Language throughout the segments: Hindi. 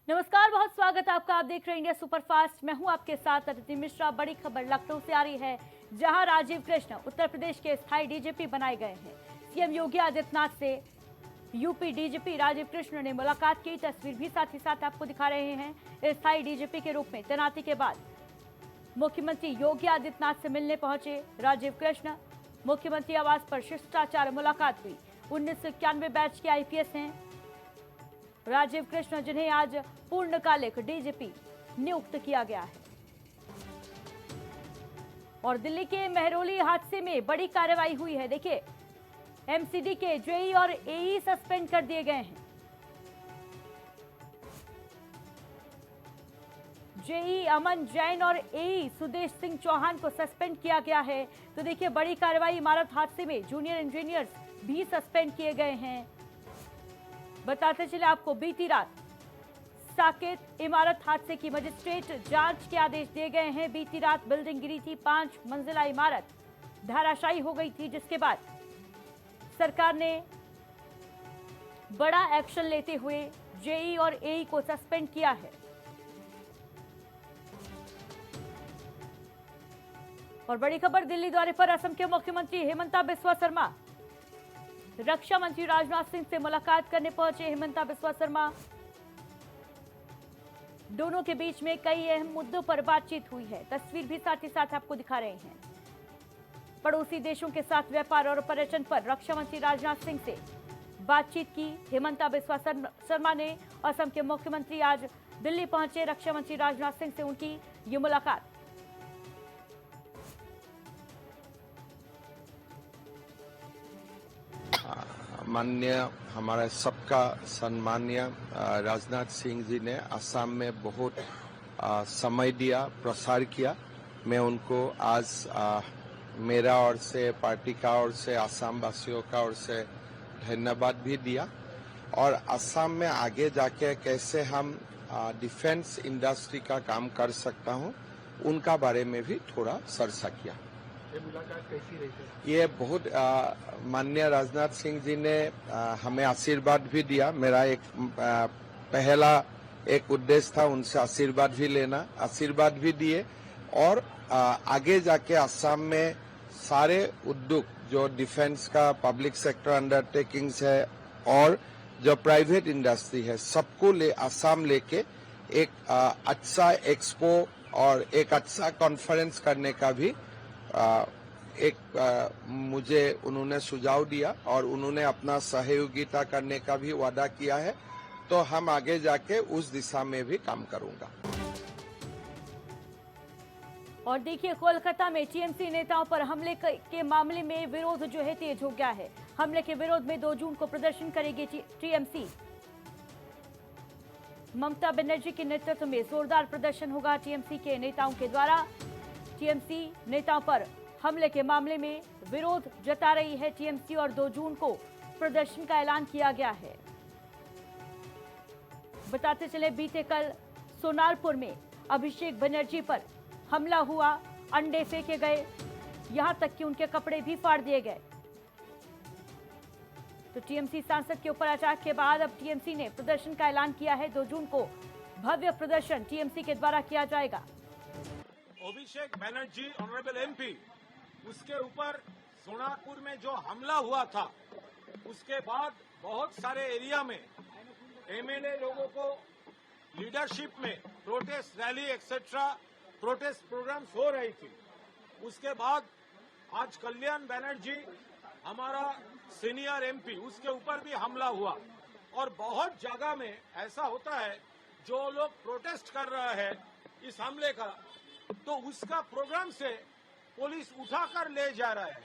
नमस्कार, बहुत स्वागत है आपका। आप देख रहे हैं इंडिया सुपरफास्ट। मैं हूं आपके साथ अदिति मिश्रा। बड़ी खबर लखनऊ से आ रही है, जहां राजीव कृष्ण उत्तर प्रदेश के स्थायी डीजीपी बनाए गए हैं। सीएम योगी आदित्यनाथ से यूपी डीजीपी राजीव कृष्ण ने मुलाकात की। तस्वीर भी साथ ही साथ आपको दिखा रहे हैं। स्थायी डीजीपी के रूप में तैनाती के बाद मुख्यमंत्री योगी आदित्यनाथ से मिलने पहुंचे राजीव कृष्ण। मुख्यमंत्री आवास पर शिष्टाचार मुलाकात हुई। 1991 बैच के आईपीएस हैं राजीव कृष्ण, जिन्हें आज पूर्णकालिक डीजीपी नियुक्त किया गया है। और दिल्ली के मेहरौली हादसे में बड़ी कार्रवाई हुई है। देखिए, एमसीडी के जेई और एई सस्पेंड कर दिए गए हैं। जेई अमन जैन और एई सुदेश सिंह चौहान को सस्पेंड किया गया है। तो देखिए, बड़ी कार्रवाई। इमारत हादसे में जूनियर इंजीनियर्स भी सस्पेंड किए गए हैं। बताते चले आपको, बीती रात साकेत इमारत हादसे की मजिस्ट्रेट जांच के आदेश दिए गए हैं। बीती रात बिल्डिंग गिरी थी, 5 मंजिला इमारत धराशायी हो गई थी, जिसके बाद सरकार ने बड़ा एक्शन लेते हुए जेई और एई को सस्पेंड किया है। और बड़ी खबर, दिल्ली दौरे पर असम के मुख्यमंत्री हेमंता बिस्वा शर्मा रक्षा मंत्री राजनाथ सिंह से मुलाकात करने पहुंचे। हेमंता बिस्वा शर्मा, दोनों के बीच में कई अहम मुद्दों पर बातचीत हुई है। तस्वीर भी साथ ही साथ आपको दिखा रहे हैं। पड़ोसी देशों के साथ व्यापार और पर्यटन पर रक्षा मंत्री राजनाथ सिंह से बातचीत की हेमंता बिस्वा शर्मा ने। असम के मुख्यमंत्री आज दिल्ली पहुंचे। रक्षा मंत्री राजनाथ सिंह से उनकी ये मुलाकात। माननीय हमारे सबका सम्मानीय राजनाथ सिंह जी ने असम में बहुत समय दिया, प्रसार किया। मैं उनको आज मेरा ओर से, पार्टी का ओर से, असम वासियों का ओर से धन्यवाद भी दिया। और असम में आगे जाके कैसे हम डिफेंस इंडस्ट्री का काम कर सकता हूँ, उनका बारे में भी थोड़ा चर्चा किया। ये मुलाकात कैसी रही सर? ये बहुत माननीय राजनाथ सिंह जी ने हमें आशीर्वाद भी दिया। मेरा एक पहला एक उद्देश्य था उनसे आशीर्वाद भी लेना, आशीर्वाद भी दिए। और आगे जाके असम में सारे उद्योग जो डिफेंस का, पब्लिक सेक्टर अंडरटेकिंग्स है और जो प्राइवेट इंडस्ट्री है, सबको असम लेके एक अच्छा एक्सपो और एक अच्छा कॉन्फ्रेंस करने का भी मुझे उन्होंने सुझाव दिया और उन्होंने अपना सहयोगिता करने का भी वादा किया है। तो हम आगे जाके उस दिशा में भी काम करूंगा। और देखिए, कोलकाता में टीएमसी नेताओं पर हमले के मामले में विरोध जो है तेज हो गया है। हमले के विरोध में 2 जून को प्रदर्शन करेगी टीएमसी। ममता बनर्जी के नेतृत्व में जोरदार प्रदर्शन होगा टीएमसी के नेताओं के द्वारा। टीएमसी नेताओं पर हमले के मामले में विरोध जता रही है टीएमसी और 2 जून को प्रदर्शन का ऐलान किया गया है। बताते चले, बीते कल सोनारपुर में अभिषेक बनर्जी पर हमला हुआ, अंडे फेंके गए, यहां तक कि उनके कपड़े भी फाड़ दिए गए। तो टीएमसी सांसद के ऊपर अटैक के बाद अब टीएमसी ने प्रदर्शन का ऐलान किया है। 2 जून को भव्य प्रदर्शन टीएमसी के द्वारा किया जाएगा। अभिषेक बनर्जी ऑनरेबल एमपी, उसके ऊपर सोनारपुर में जो हमला हुआ था, उसके बाद बहुत सारे एरिया में एमएलए लोगों को लीडरशिप में protest rally etcetera protest programmes हो रही थी। उसके बाद आज कल्याण बनर्जी, हमारा सीनियर एमपी, उसके ऊपर भी हमला हुआ। और बहुत जगह में ऐसा होता है, जो लोग प्रोटेस्ट कर रहे हैं इस हमले का, तो उसका प्रोग्राम से पुलिस उठाकर ले जा रहा है।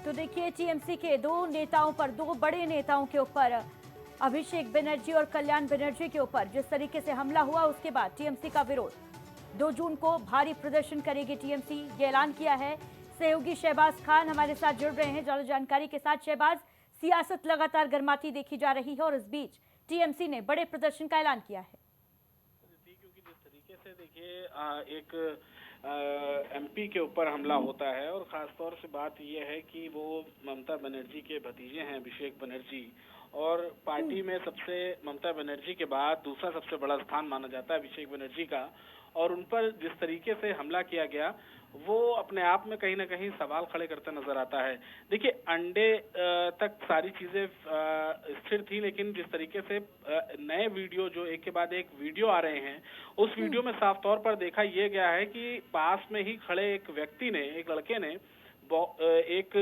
तो देखिए, टीएमसी के 2 नेताओं पर, 2 बड़े नेताओं के ऊपर, अभिषेक बनर्जी और कल्याण बनर्जी के ऊपर जिस तरीके से हमला हुआ, उसके बाद टीएमसी का विरोध। 2 जून को भारी प्रदर्शन करेगी टीएमसी, ये ऐलान किया है। सहयोगी शहबाज खान हमारे साथ जुड़ रहे हैं ज्यादा जानकारी के साथ। शहबाज, सियासत लगातार गर्माती देखी जा रही है और इस बीच टीएमसी ने बड़े प्रदर्शन का ऐलान किया है। क्योंकि जिस तरीके से देखिए एक एमपी के ऊपर हमला होता है और खासतौर से बात यह है कि वो ममता बनर्जी के भतीजे हैं अभिषेक बनर्जी, और पार्टी में सबसे ममता बनर्जी के बाद दूसरा सबसे बड़ा स्थान माना जाता है अभिषेक बनर्जी का, और उन पर जिस तरीके से हमला किया गया वो अपने आप में कहीं ना कहीं सवाल खड़े करता नजर आता है। देखिए, अंडे तक सारी चीजें स्थिर थी, लेकिन जिस तरीके से नए वीडियो जो एक के बाद एक वीडियो आ रहे हैं, उस वीडियो में साफ तौर पर देखा यह गया है कि पास में ही खड़े एक व्यक्ति ने, एक लड़के ने एक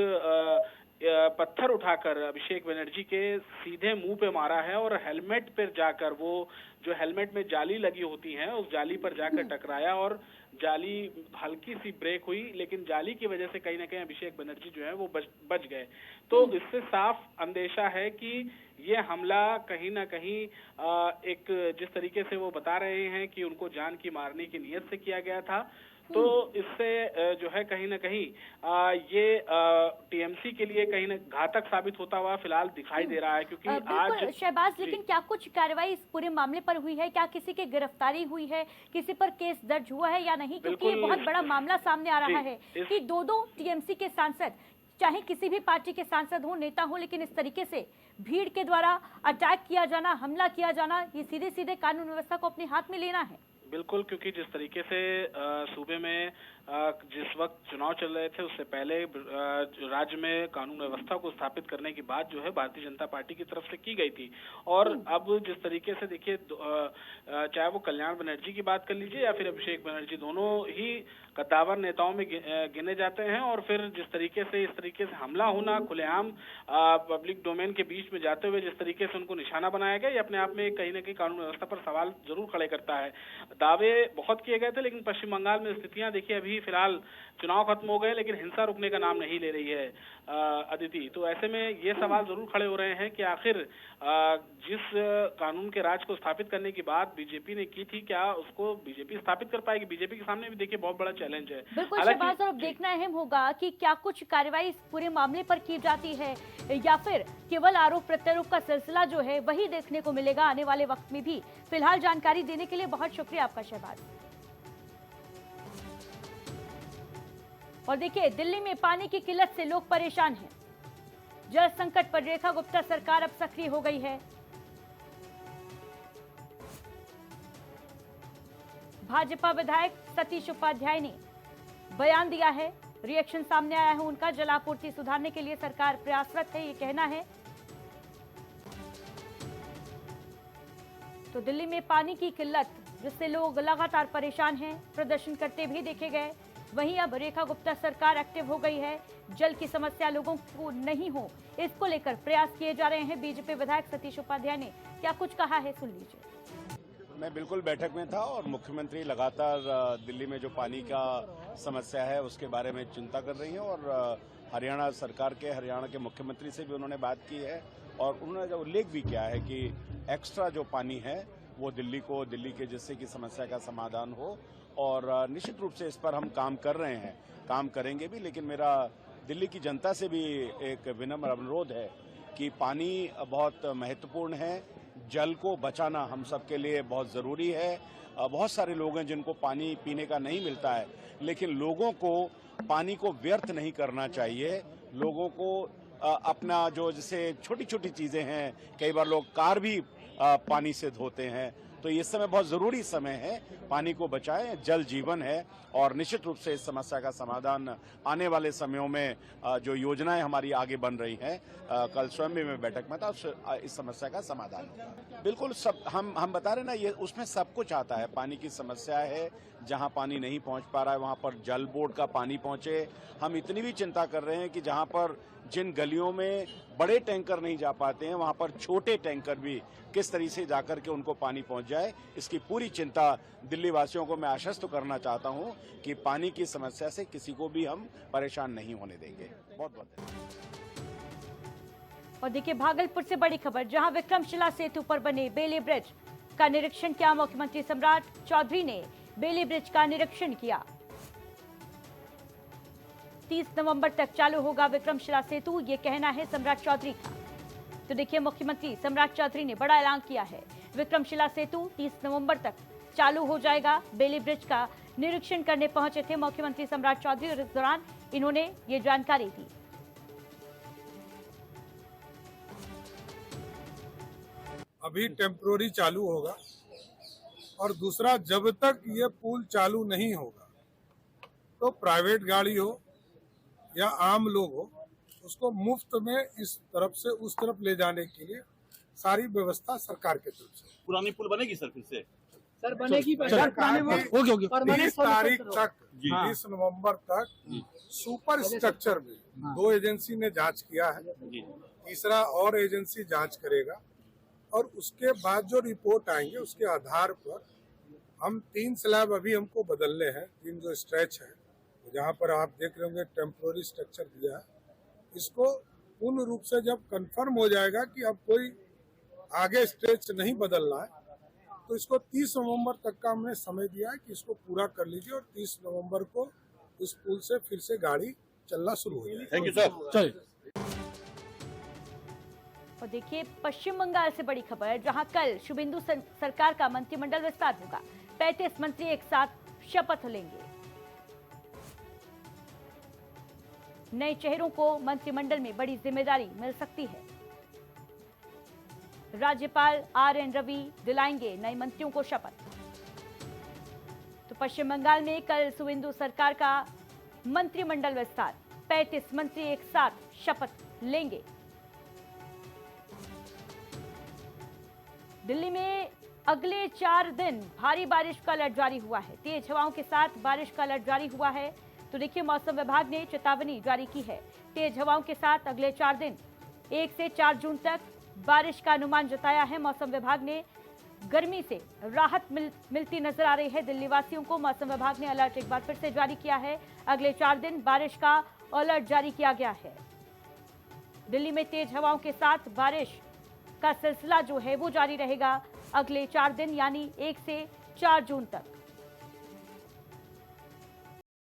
पत्थर उठाकर अभिषेक बनर्जी के सीधे मुंह पे मारा है और हेलमेट पर जाकर, वो जो हेलमेट में जाली लगी होती है उस जाली पर जाकर टकराया और जाली हल्की सी ब्रेक हुई, लेकिन जाली की वजह से कहीं ना कहीं अभिषेक बनर्जी जो है वो बच गए। तो इससे साफ अंदेशा है कि ये हमला कहीं ना कहीं एक जिस तरीके से वो बता रहे हैं कि उनको जान की मारने की नीयत से किया गया था, तो इससे जो है कहीं ना कहीं ये टीएमसी के लिए कहीं ना घातक साबित होता हुआ फिलहाल दिखाई दे रहा है, क्योंकि आज शहबाज, लेकिन क्या कुछ कार्रवाई इस पूरे मामले पर हुई है? क्या किसी की गिरफ्तारी हुई है? किसी पर केस दर्ज हुआ है या नहीं? क्योंकि ये बहुत बड़ा मामला सामने आ रहा है कि दो टीएमसी के सांसद, चाहे किसी भी पार्टी के सांसद हो, नेता हो, लेकिन इस तरीके से भीड़ के द्वारा अटैक किया जाना, हमला किया जाना, ये सीधे सीधे कानून व्यवस्था को अपने हाथ में लेना है। बिल्कुल, क्योंकि जिस तरीके से सूबे में जिस वक्त चुनाव चल रहे थे उससे पहले राज्य में कानून व्यवस्था को स्थापित करने की बात जो है भारतीय जनता पार्टी की तरफ से की गई थी, और अब जिस तरीके से देखिए, चाहे वो कल्याण बनर्जी की बात कर लीजिए या फिर अभिषेक बनर्जी, दोनों ही कद्दावर नेताओं में गिने जाते हैं, और फिर जिस तरीके से इस तरीके से हमला होना खुलेआम पब्लिक डोमेन के बीच में जाते हुए जिस तरीके से उनको निशाना बनाया गया, ये अपने आप में कहीं ना कहीं कानून व्यवस्था पर सवाल जरूर खड़े करता है। दावे बहुत किए गए थे, लेकिन पश्चिम बंगाल में स्थितियां देखिए, अभी फिलहाल चुनाव खत्म हो गए लेकिन हिंसा रुकने का नाम नहीं ले रही है अदिति। तो ऐसे में ये सवाल जरूर खड़े हो रहे हैं कि आखिर जिस कानून के राज को स्थापित करने की बात बीजेपी ने की थी, क्या उसको बीजेपी स्थापित कर पाएगी? बीजेपी के सामने भी देखिए बहुत बड़ा चैलेंज है। बिल्कुल शहबाज, और अब देखना अहम होगा कि क्या कुछ कार्रवाई इस पूरे मामले पर की जाती है या फिर केवल आरोप प्रत्यारोप का सिलसिला जो है वही देखने को मिलेगा आने वाले वक्त में भी। फिलहाल जानकारी देने के लिए बहुत शुक्रिया आपका शहबाज। और देखिए, दिल्ली में पानी की किल्लत से लोग परेशान हैं। जल संकट पर रेखा गुप्ता सरकार अब सक्रिय हो गई है। भाजपा विधायक सतीश उपाध्याय ने बयान दिया है, रिएक्शन सामने आया है उनका। जलापूर्ति सुधारने के लिए सरकार प्रयासरत है, ये कहना है। तो दिल्ली में पानी की किल्लत जिससे लोग लगातार परेशान हैं, प्रदर्शन करते भी देखे गए। वहीं अब रेखा गुप्ता सरकार एक्टिव हो गई है। जल की समस्या लोगों को नहीं हो, इसको लेकर प्रयास किए जा रहे हैं। बीजेपी विधायक सतीश उपाध्याय ने क्या कुछ कहा है, सुन लीजिए। मैं बिल्कुल बैठक में था और मुख्यमंत्री लगातार दिल्ली में जो पानी का समस्या है उसके बारे में चिंता कर रही हैं, और हरियाणा सरकार के, हरियाणा के मुख्यमंत्री से भी उन्होंने बात की है, और उन्होंने जो उल्लेख भी किया है कि एक्स्ट्रा जो पानी है वो दिल्ली के जिससे कि समस्या का समाधान हो, और निश्चित रूप से इस पर हम काम कर रहे हैं, काम करेंगे भी। लेकिन मेरा दिल्ली की जनता से भी एक विनम्र अनुरोध है कि पानी बहुत महत्वपूर्ण है, जल को बचाना हम सबके लिए बहुत ज़रूरी है। बहुत सारे लोग हैं जिनको पानी पीने का नहीं मिलता है, लेकिन लोगों को पानी को व्यर्थ नहीं करना चाहिए। लोगों को अपना जो जैसे छोटी छोटी चीज़ें हैं, कई बार लोग कार भी पानी से धोते हैं, तो ये समय बहुत ज़रूरी समय है, पानी को बचाएं, जल जीवन है। और निश्चित रूप से इस समस्या का समाधान आने वाले समयों में जो योजनाएं हमारी आगे बन रही हैं, कल स्वयं भी मैं बैठक में था, इस समस्या का समाधान होगा। बिल्कुल, सब हम बता रहे ना, ये उसमें सब कुछ आता है। पानी की समस्या है, जहां पानी नहीं पहुंच पा रहा है वहां पर जल बोर्ड का पानी पहुंचे। हम इतनी भी चिंता कर रहे हैं कि जहां पर जिन गलियों में बड़े टैंकर नहीं जा पाते हैं वहां पर छोटे टैंकर भी किस तरीके से जाकर के उनको पानी पहुंच जाए, इसकी पूरी चिंता दिल्ली वासियों को मैं आश्वस्त करना चाहता हूं कि पानी की समस्या से किसी को भी हम परेशान नहीं होने देंगे। बहुत बहुत धन्यवाद। और देखिए, भागलपुर से बड़ी खबर, जहां विक्रमशिला सेतु पर बने बेली ब्रिज का निरीक्षण किया मुख्यमंत्री सम्राट चौधरी ने। बेली ब्रिज का निरीक्षण किया। 30 नवंबर तक चालू होगा विक्रमशिला सेतु, ये कहना है सम्राट चौधरी का। तो देखिए, मुख्यमंत्री सम्राट चौधरी ने बड़ा ऐलान किया है। विक्रमशिला सेतु 30 नवंबर तक चालू हो जाएगा। बेली ब्रिज का निरीक्षण करने पहुंचे थे मुख्यमंत्री सम्राट चौधरी, और इस दौरान इन्होंने ये जानकारी दी। अभी टेम्पोररी चालू होगा, और दूसरा जब तक ये पुल चालू नहीं होगा तो प्राइवेट गाड़ी हो या आम लोग हो उसको मुफ्त में इस तरफ से उस तरफ ले जाने के लिए सारी व्यवस्था सरकार की तरफ से। पुरानी पुल बनेगी सर फिर से? सर बनेगी। तीस तारीख तक 20 नवंबर तक सुपर स्ट्रक्चर में 2 एजेंसी ने जांच किया है, तीसरा और एजेंसी जांच करेगा, और उसके बाद जो रिपोर्ट आएंगे उसके आधार पर हम 3 स्लैब अभी हमको बदलने हैं। 3 जो स्ट्रेच है जहाँ पर आप देख रहे होंगे टेम्पोररी स्ट्रक्चर दिया है, इसको पूर्ण रूप से जब कंफर्म हो जाएगा कि अब कोई आगे स्ट्रेच नहीं बदलना है तो इसको 30 नवंबर तक का हमने समय दिया है कि इसको पूरा कर लीजिए, और 30 नवंबर को इस पुल से फिर से गाड़ी चलना शुरू हो जाएगी। Thank you sir. और देखिए पश्चिम बंगाल से बड़ी खबर है, जहां कल शुभेंदु सरकार का मंत्रिमंडल विस्तार होगा। 35 मंत्री एक साथ शपथ लेंगे। नए चेहरों को मंत्रिमंडल में बड़ी जिम्मेदारी मिल सकती है। राज्यपाल RN रवि दिलाएंगे नए मंत्रियों को शपथ। तो पश्चिम बंगाल में कल शुभेंदु सरकार का मंत्रिमंडल विस्तार, 35 मंत्री एक साथ शपथ लेंगे। दिल्ली में अगले 4 दिन भारी बारिश का अलर्ट जारी हुआ है। तेज हवाओं के साथ बारिश का अलर्ट जारी हुआ है। तो देखिए मौसम विभाग ने चेतावनी जारी की है। तेज हवाओं के साथ अगले 4 दिन 1 से 4 जून तक बारिश का अनुमान जताया है मौसम विभाग ने। गर्मी से राहत मिलती नजर आ रही है दिल्ली वासियों को। मौसम विभाग ने अलर्ट एक बार फिर से जारी किया है। अगले 4 दिन बारिश का अलर्ट जारी किया गया है। दिल्ली में तेज हवाओं के साथ बारिश का सिलसिला जो है वो जारी रहेगा अगले 4 दिन यानी 1 से 4 जून तक।